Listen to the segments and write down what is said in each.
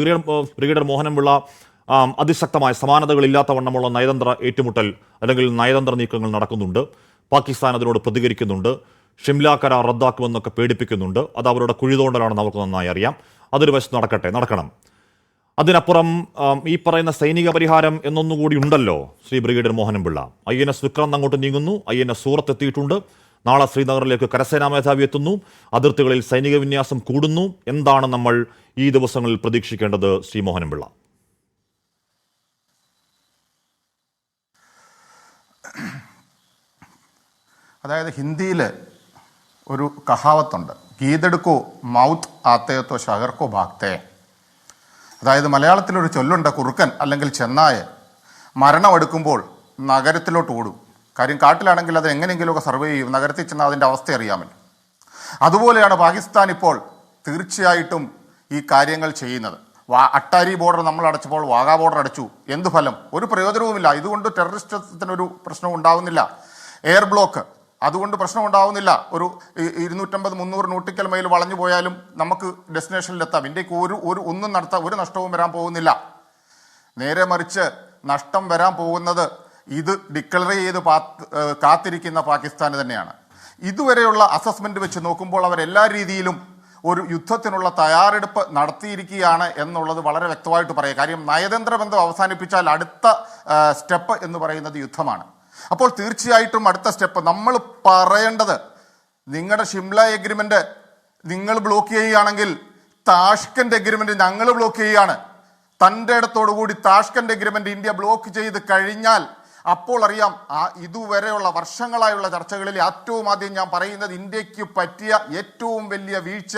Brigadier Mohanan Pillai അതിശക്തമായ സമാനതകളില്ലാത്ത വണ്ണമുള്ള നയതന്ത്ര ഏറ്റുമുട്ടൽ അല്ലെങ്കിൽ നയതന്ത്ര നീക്കങ്ങൾ നടക്കുന്നുണ്ട്. പാകിസ്ഥാൻ അതിനോട് പ്രതികരിക്കുന്നുണ്ട്. ഷിംല കരാർ റദ്ദാക്കുമെന്നൊക്കെ പേടിപ്പിക്കുന്നുണ്ട്. അത് അവരുടെ കുഴിതോണ്ടലാണെന്ന് അവർക്ക് നന്നായി അറിയാം. അതൊരു വശത്ത് നടക്കണം. അതിനപ്പുറം ഈ പറയുന്ന സൈനിക പരിഹാരം എന്നൊന്നുകൂടി ഉണ്ടല്ലോ ശ്രീ ബ്രിഗേഡിയർ മോഹനൻപിള്ള. INS വിക്രാന്ത് അങ്ങോട്ട് നീങ്ങുന്നു. INS സൂറത്ത് എത്തിയിട്ടുണ്ട്. നാളെ ശ്രീനഗറിലേക്ക് കരസേനാ മേധാവി എത്തുന്നു. അതിർത്തികളിൽ സൈനിക വിന്യാസം കൂടുന്നു. എന്താണ് നമ്മൾ ഈ ദിവസങ്ങളിൽ പ്രതീക്ഷിക്കേണ്ടത് ശ്രീ മോഹനൻപിള്ള? അതായത് ഹിന്ദിയിൽ ഒരു കഹാവത്തുണ്ട്, ഗീതെടുക്കോ മൗത്ത് ആത്തേത്തോ ഷഹർക്കോ ഭാഗ്തേ. അതായത് മലയാളത്തിലൊരു ചൊല്ലുണ്ട്, കുറുക്കൻ അല്ലെങ്കിൽ ചെന്നായ മരണമെടുക്കുമ്പോൾ നഗരത്തിലോട്ട് ഓടും. കാര്യം കാട്ടിലാണെങ്കിൽ അത് എങ്ങനെയെങ്കിലുമൊക്കെ സർവൈവ് ചെയ്യും, നഗരത്തിൽ ചെന്നാൽ അതിൻ്റെ അവസ്ഥ അറിയാമല്ലോ. അതുപോലെയാണ് പാകിസ്ഥാൻ ഇപ്പോൾ തീർച്ചയായിട്ടും ഈ കാര്യങ്ങൾ ചെയ്യുന്നത്. അട്ടാരി ബോർഡർ നമ്മൾ അടച്ചപ്പോൾ വാഗാ ബോർഡർ അടച്ചു. എന്ത് ഫലം? ഒരു പ്രയോജനവുമില്ല. ഇതുകൊണ്ട് ടെററിസ്റ്റത്തിനൊരു പ്രശ്നവും ഉണ്ടാവുന്നില്ല. എയർ ബ്ലോക്ക് അതുകൊണ്ട് പ്രശ്നം ഉണ്ടാവുന്നില്ല. ഒരു 250-300 നോട്ടിക്കൽ മൈൽ വളഞ്ഞു പോയാലും നമുക്ക് ഡെസ്റ്റിനേഷനിലെത്താം. ഇന്ത്യക്ക് ഒരു നഷ്ടവും വരാൻ പോകുന്നില്ല. നേരെ മറിച്ച് നഷ്ടം വരാൻ പോകുന്നത് ഇത് ഡിക്ലെയർ ചെയ്ത് കാത്തിരിക്കുന്ന പാകിസ്ഥാന് തന്നെയാണ്. ഇതുവരെയുള്ള അസസ്മെന്റ് വെച്ച് നോക്കുമ്പോൾ അവരെല്ലാ രീതിയിലും ഒരു യുദ്ധത്തിനുള്ള തയ്യാറെടുപ്പ് നടത്തിയിരിക്കുകയാണ് എന്നുള്ളത് വളരെ വ്യക്തമായിട്ട് പറയാം. കാര്യം നയതന്ത്ര ബന്ധം അവസാനിപ്പിച്ചാൽ അടുത്ത സ്റ്റെപ്പ് എന്ന് പറയുന്നത് യുദ്ധമാണ്. അപ്പോൾ തീർച്ചയായിട്ടും അടുത്ത സ്റ്റെപ്പ് നമ്മൾ പറയേണ്ടത്, നിങ്ങളുടെ ഷിംല എഗ്രിമെന്റ് നിങ്ങൾ ബ്ലോക്ക് ചെയ്യുകയാണെങ്കിൽ താഷ്കന്റ് എഗ്രിമെന്റ് ഞങ്ങൾ ബ്ലോക്ക് ചെയ്യുകയാണ്. തൻ്റെ ഇടത്തോടുകൂടി താഷ്കന്റ് എഗ്രിമെന്റ് ഇന്ത്യ ബ്ലോക്ക് ചെയ്ത് കഴിഞ്ഞാൽ അപ്പോൾ അറിയാം ഇതുവരെയുള്ള വർഷങ്ങളായുള്ള ചർച്ചകളിൽ ഏറ്റവും ആദ്യം ഞാൻ പറയുന്നത് ഇന്ത്യക്ക് പറ്റിയ ഏറ്റവും വലിയ വീഴ്ച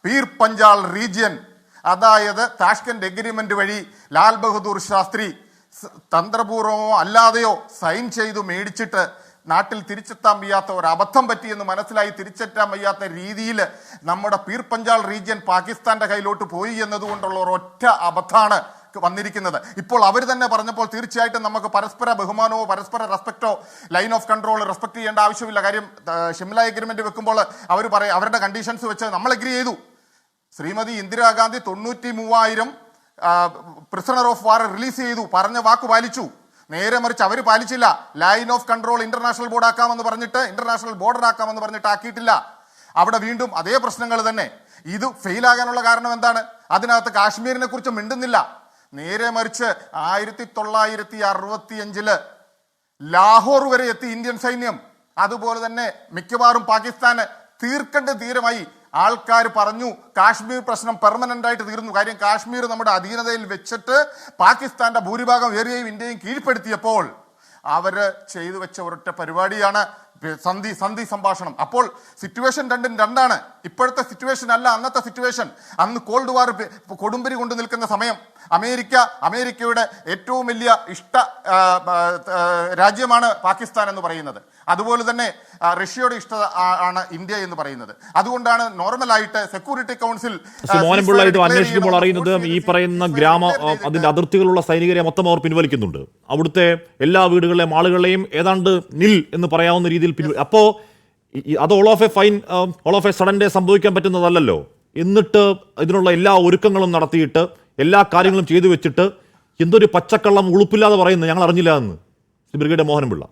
പീർ പഞ്ചാൽ റീജിയൻ, അതായത് താഷ്കന്റ് എഗ്രിമെന്റ് വഴി ലാൽ ബഹദൂർ ശാസ്ത്രി തന്ത്രപൂർവമോ അല്ലാതെയോ സൈൻ ചെയ്തു മേടിച്ചിട്ട് നാട്ടിൽ തിരിച്ചെത്താൻ വയ്യാത്ത ഒരു അബദ്ധം പറ്റിയെന്ന് മനസ്സിലായി തിരിച്ചെത്താൻ വയ്യാത്ത രീതിയിൽ നമ്മുടെ പീർ പഞ്ചാൽ റീജിയൻ പാകിസ്ഥാന്റെ കയ്യിലോട്ട് പോയി എന്നതുകൊണ്ടുള്ള ഒരൊറ്റ അബദ്ധമാണ് വന്നിരിക്കുന്നത്. ഇപ്പോൾ അവർ തന്നെ പറഞ്ഞപ്പോൾ തീർച്ചയായിട്ടും നമുക്ക് പരസ്പര ബഹുമാനമോ പരസ്പര റെസ്പെക്റ്റോ ലൈൻ ഓഫ് കൺട്രോൾ റെസ്പെക്ട് ചെയ്യേണ്ട ആവശ്യമില്ല. കാര്യം ഷിംല എഗ്രിമെന്റ് വെക്കുമ്പോൾ അവർ പറയും അവരുടെ കണ്ടീഷൻസ് വെച്ച് നമ്മൾ എഗ്രി ചെയ്തു. Shrimati Indira Gandhi 93,000 prisoner of war release ചെയ്തു, പറഞ്ഞ വാക്ക് പാലിച്ചു. നേരെ മറിച്ച് അവർ പാലിച്ചില്ല. Line of control international border ആക്കാമെന്ന് പറഞ്ഞിട്ട് ആക്കിയിട്ടില്ല. അവിടെ വീണ്ടും അതേ പ്രശ്നങ്ങൾ തന്നെ. ഇത് ഫെയിലാകാനുള്ള കാരണം എന്താണ്? അതിനകത്ത് കാശ്മീരിനെ കുറിച്ച് മിണ്ടുന്നില്ല. നേരെ മറിച്ച് 1965 ലാഹോർ വരെ എത്തി ഇന്ത്യൻ സൈന്യം. അതുപോലെ തന്നെ മിക്കവാറും പാകിസ്ഥാന് തീർക്കേണ്ട തീരമായി ആൾക്കാർ പറഞ്ഞു കാശ്മീർ പ്രശ്നം പെർമനന്റ് ആയിട്ട് തീർന്നു. കാര്യം കാശ്മീർ നമ്മുടെ അധീനതയിൽ വെച്ചിട്ട് പാകിസ്ഥാന്റെ ഭൂരിഭാഗം ഏരിയയും ഇന്ത്യയും കീഴ്പ്പെടുത്തിയപ്പോൾ അവര് ചെയ്തു വെച്ച ഒരൊറ്റ പരിപാടിയാണ് സന്ധി സംഭാഷണം. അപ്പോൾ സിറ്റുവേഷൻ രണ്ടാണ്. ഇപ്പോഴത്തെ സിറ്റുവേഷൻ അല്ല അന്നത്തെ സിറ്റുവേഷൻ. അന്ന് കോൾഡ് വാർ കൊടുമ്പിരി കൊണ്ട് നിൽക്കുന്ന സമയം അമേരിക്കയുടെ ഏറ്റവും വലിയ ഇഷ്ട രാജ്യമാണ് പാകിസ്ഥാൻ എന്ന് പറയുന്നത്. അതുപോലെ തന്നെ റഷ്യയുടെ ഇഷ്ട ആണ് ഇന്ത്യ എന്ന് പറയുന്നത്. അതുകൊണ്ടാണ് നോർമലായിട്ട് സെക്യൂരിറ്റി കൗൺസിൽ അന്വേഷിക്കുമ്പോൾ അറിയുന്നത് ഈ പറയുന്ന അതിന്റെ അതിർത്തികളുള്ള സൈനികരെ മൊത്തം അവർ പിൻവലിക്കുന്നുണ്ട്. അവിടുത്തെ എല്ലാ വീടുകളിലെയും ആളുകളെയും ഏതാണ്ട് നിൽ എന്ന് പറയാവുന്ന രീതിയിൽ അപ്പോ അത് all of A sudden day സംഭവിക്കാൻ പറ്റുന്നതല്ലല്ലോ. എന്നിട്ട് ഇതിനുള്ള എല്ലാ ഒരുക്കങ്ങളും നടത്തിയിട്ട് എല്ലാ കാര്യങ്ങളും ചെയ്തു വെച്ചിട്ട് എന്തൊരു പച്ചക്കള്ളം ഉളുപ്പില്ലാതെ പറയുന്നത് ഞങ്ങൾ അറിഞ്ഞില്ല എന്ന് ബ്രിഗേഡിയർ മോഹനൻപിള്ള.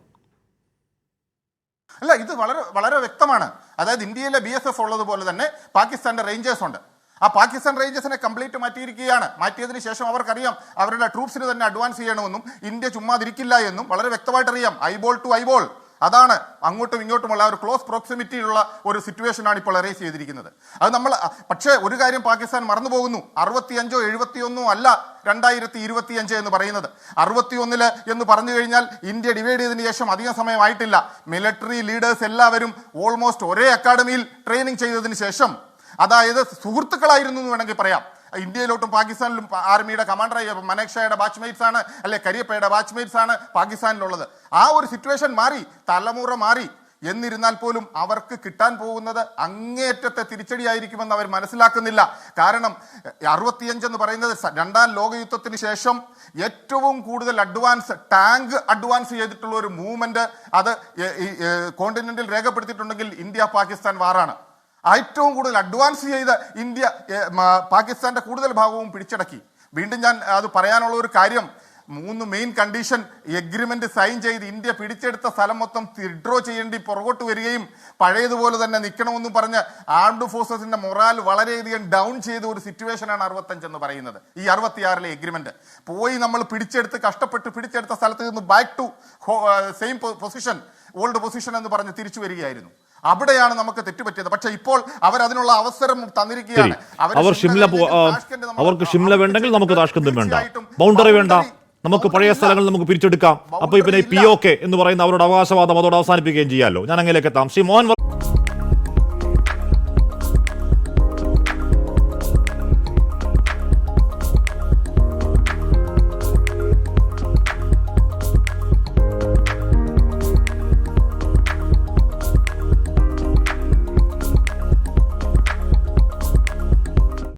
അല്ല, ഇത് വളരെ വളരെ വ്യക്തമാണ്. അതായത് ഇന്ത്യയിലെ BSF ഉള്ളതുപോലെ തന്നെ പാകിസ്ഥാന്റെ റേഞ്ചേഴ്സ് ഉണ്ട്. ആ പാകിസ്ഥാൻ റേഞ്ചേഴ്സിനെ കംപ്ലീറ്റ് മാറ്റിയിരിക്കുകയാണ്. മാറ്റിയതിനു ശേഷം അവർക്കറിയാം അവരുടെ ട്രൂപ്സിന് തന്നെ അഡ്വാൻസ് ചെയ്യണമെന്നും ഇന്ത്യ ചുമ്മാതിരിക്കില്ല എന്നും വളരെ വ്യക്തമായിട്ട് അറിയാം. ഐബോൾ ടു ഐബോൾ, അതാണ് അങ്ങോട്ടും ഇങ്ങോട്ടുമുള്ള ഒരു ക്ലോസ് പ്രോക്സിമിറ്റിയുള്ള ഒരു സിറ്റുവേഷനാണ് ഇപ്പോൾ അറേസ് ചെയ്തിരിക്കുന്നത്. അത് നമ്മൾ പക്ഷേ ഒരു കാര്യം പാകിസ്ഥാൻ മറന്നു പോകുന്നു. 65 or 71 അല്ല 2025 എന്ന് പറയുന്നത്. 61 എന്ന് പറഞ്ഞു കഴിഞ്ഞാൽ ഇന്ത്യ ഡിവൈഡ് ചെയ്തതിനു ശേഷം അധികം സമയമായിട്ടില്ല. മിലിറ്ററി ലീഡേഴ്സ് എല്ലാവരും ഓൾമോസ്റ്റ് ഒരേ അക്കാഡമിയിൽ ട്രെയിനിങ് ചെയ്തതിന് ശേഷം, അതായത് സുഹൃത്തുക്കളായിരുന്നു എന്ന് വേണമെങ്കിൽ പറയാം. ഇന്ത്യയിലോട്ടും പാകിസ്ഥാനിലും ആർമിയുടെ കമാൻഡറായി മനേക്ഷയുടെ ബാച്ച്മേറ്റ്സ് ആണ്, അല്ലെ കരിയപ്പയുടെ ബാച്ച്മേറ്റ്സ് ആണ് പാകിസ്ഥാനിലുള്ളത്. ആ ഒരു സിറ്റുവേഷൻ മാറി, തലമുറ മാറി. എന്നിരുന്നാൽ പോലും അവർക്ക് കിട്ടാൻ പോകുന്നത് അങ്ങേയറ്റത്തെ തിരിച്ചടിയായിരിക്കുമെന്ന് അവർ മനസ്സിലാക്കുന്നില്ല. കാരണം 65 എന്ന് പറയുന്നത് 2ാം ലോകയുദ്ധത്തിന് ശേഷം ഏറ്റവും കൂടുതൽ ടാങ്ക് അഡ്വാൻസ് ചെയ്തിട്ടുള്ള ഒരു മൂവ്മെന്റ് അത് കോണ്ടിനെന്റിൽ രേഖപ്പെടുത്തിയിട്ടുണ്ടെങ്കിൽ ഇന്ത്യ പാകിസ്ഥാൻ വാറാണ്. ഏറ്റവും കൂടുതൽ അഡ്വാൻസ് ചെയ്ത് ഇന്ത്യ പാകിസ്ഥാന്റെ കൂടുതൽ ഭാഗവും പിടിച്ചടക്കി. വീണ്ടും ഞാൻ അത് പറയാനുള്ള ഒരു കാര്യം, 3 മെയിൻ കണ്ടീഷൻ എഗ്രിമെന്റ് സൈൻ ചെയ്ത് ഇന്ത്യ പിടിച്ചെടുത്ത സ്ഥലം മൊത്തം വിഡ്രോ ചെയ്യേണ്ടി പുറകോട്ട് വരികയും പഴയതുപോലെ തന്നെ നിൽക്കണമെന്നും പറഞ്ഞ് ആർംഡ് ഫോഴ്സസിന്റെ മൊറാൽ വളരെയധികം ഡൗൺ ചെയ്ത ഒരു സിറ്റുവേഷനാണ് 65 എന്ന് പറയുന്നത്. ഈ 66-ലെ എഗ്രിമെന്റ് പോയി നമ്മൾ പിടിച്ചെടുത്ത് കഷ്ടപ്പെട്ട് പിടിച്ചെടുത്ത സ്ഥലത്ത് നിന്ന് back to same position, old position എന്ന് പറഞ്ഞ് തിരിച്ചു വരികയായിരുന്നു. അവിടെയാണ് നമുക്ക് തെറ്റുപറ്റിയത്. പക്ഷെ ഇപ്പോൾ അവരതിനുള്ള അവസരം തന്നിരിക്കുകയാണ്. അവർക്ക് ഷിംല വേണ്ടെങ്കിൽ നമുക്ക് താഷ്കന്തും വേണ്ട, ബൗണ്ടറി വേണ്ട, നമുക്ക് പഴയ സ്ഥലങ്ങൾ നമുക്ക് പിരിച്ചെടുക്കാം. അപ്പൊ പിന്നെ POK എന്ന് പറയുന്ന അവരുടെ അവകാശവാദം അതോടെ അവസാനിപ്പിക്കുകയും ചെയ്യാമല്ലോ. ഞാൻ അങ്ങനെയൊക്കെ എത്താം. ശ്രീ മോഹൻ